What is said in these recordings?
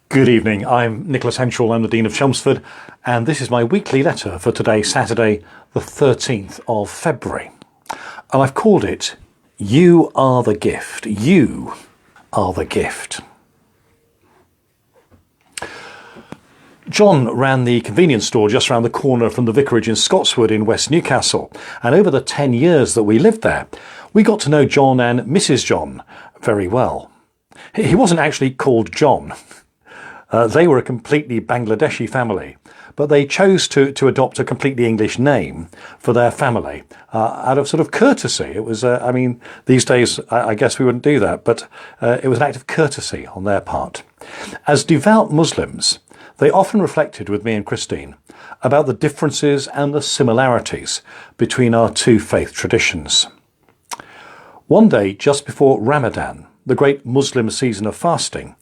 Good evening, I'm Nicholas Henshall, I'm the Dean of Chelmsford, and this is my weekly letter for today, Saturday, the 13th of February. And I've called it, You Are the Gift. You are the gift. John ran the convenience store just around the corner from the vicarage in Scotswood in West Newcastle, and over the 10 years that we lived there, we got to know John and Mrs. John very well. He wasn't actually called John. They were a completely Bangladeshi family, but they chose to adopt a completely English name for their family out of sort of courtesy. It was, these days I guess we wouldn't do that, but it was an act of courtesy on their part. As devout Muslims, they often reflected with me and Christine about the differences and the similarities between our two faith traditions. One day, just before Ramadan, the great Muslim season of fasting,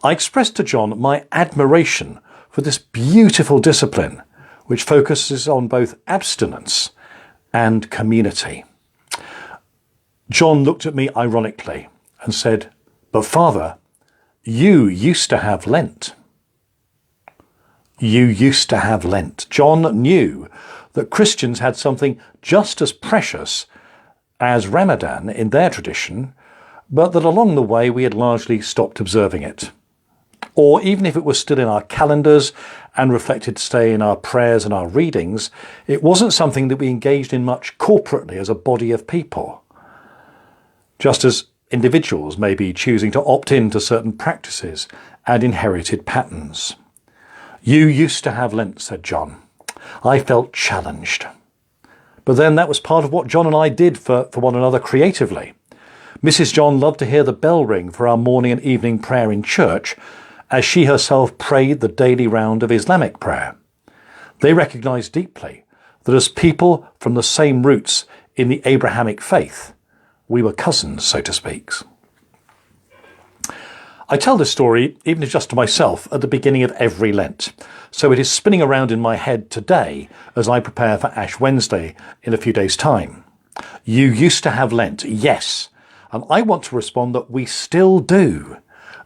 I expressed to John my admiration for this beautiful discipline, which focuses on both abstinence and community. John looked at me ironically and said, "But Father, you used to have Lent." You used to have Lent. John knew that Christians had something just as precious as Ramadan in their tradition, but that along the way we had largely stopped observing it. Or even if it was still in our calendars and reflected, say, in our prayers and our readings, it wasn't something that we engaged in much corporately as a body of people. Just as individuals may be choosing to opt in to certain practices and inherited patterns. You used to have Lent, said John. I felt challenged. But then that was part of what John and I did for one another creatively. Mrs. John loved to hear the bell ring for our morning and evening prayer in church, as she herself prayed the daily round of Islamic prayer. They recognised deeply that as people from the same roots in the Abrahamic faith, we were cousins, so to speak. I tell this story, even if just to myself, at the beginning of every Lent, so it is spinning around in my head today as I prepare for Ash Wednesday in a few days' time. You used to have Lent, yes. And I want to respond that we still do,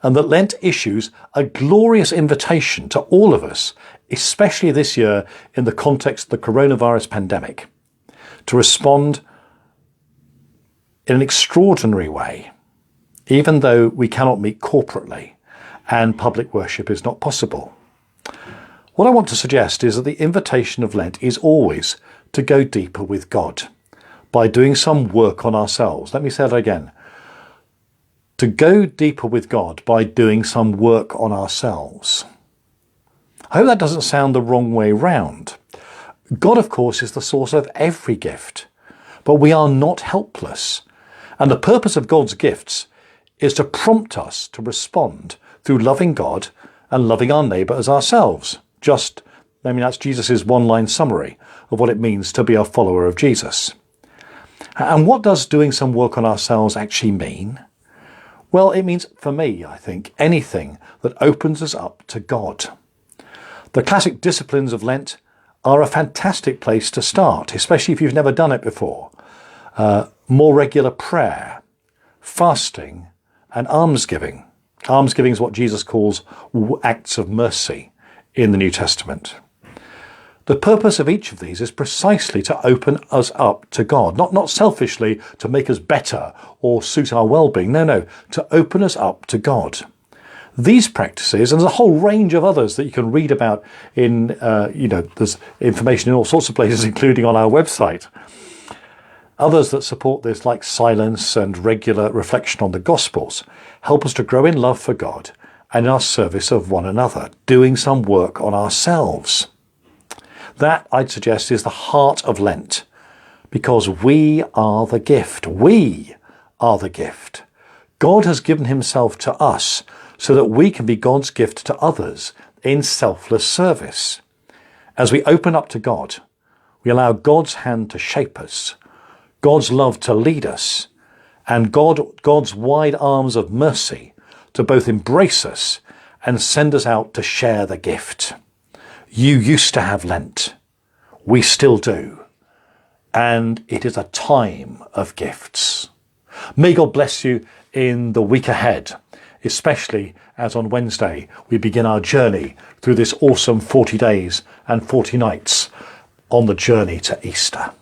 and that Lent issues a glorious invitation to all of us, especially this year in the context of the coronavirus pandemic, to respond in an extraordinary way, even though we cannot meet corporately and public worship is not possible. What I want to suggest is that the invitation of Lent is always to go deeper with God, by doing some work on ourselves. Let me say that again. To go deeper with God by doing some work on ourselves. I hope that doesn't sound the wrong way round. God, of course, is the source of every gift, but we are not helpless. And the purpose of God's gifts is to prompt us to respond through loving God and loving our neighbour as ourselves. That's Jesus' one-line summary of what it means to be a follower of Jesus. And what does doing some work on ourselves actually mean? Well, it means, for me, I think, anything that opens us up to God. The classic disciplines of Lent are a fantastic place to start, especially if you've never done it before. More regular prayer, fasting, and almsgiving. Almsgiving is what Jesus calls acts of mercy in the New Testament. The purpose of each of these is precisely to open us up to God, not selfishly to make us better or suit our well-being. No, to open us up to God. These practices, and there's a whole range of others that you can read about in, there's information in all sorts of places, including on our website. Others that support this, like silence and regular reflection on the Gospels, help us to grow in love for God and in our service of one another, doing some work on ourselves. That, I'd suggest, is the heart of Lent, because we are the gift. We are the gift. God has given himself to us so that we can be God's gift to others in selfless service. As we open up to God, we allow God's hand to shape us, God's love to lead us, and God's wide arms of mercy to both embrace us and send us out to share the gift. You used to have Lent. We still do. And it is a time of gifts. May God bless you in the week ahead, especially as on Wednesday we begin our journey through this awesome 40 days and 40 nights on the journey to Easter.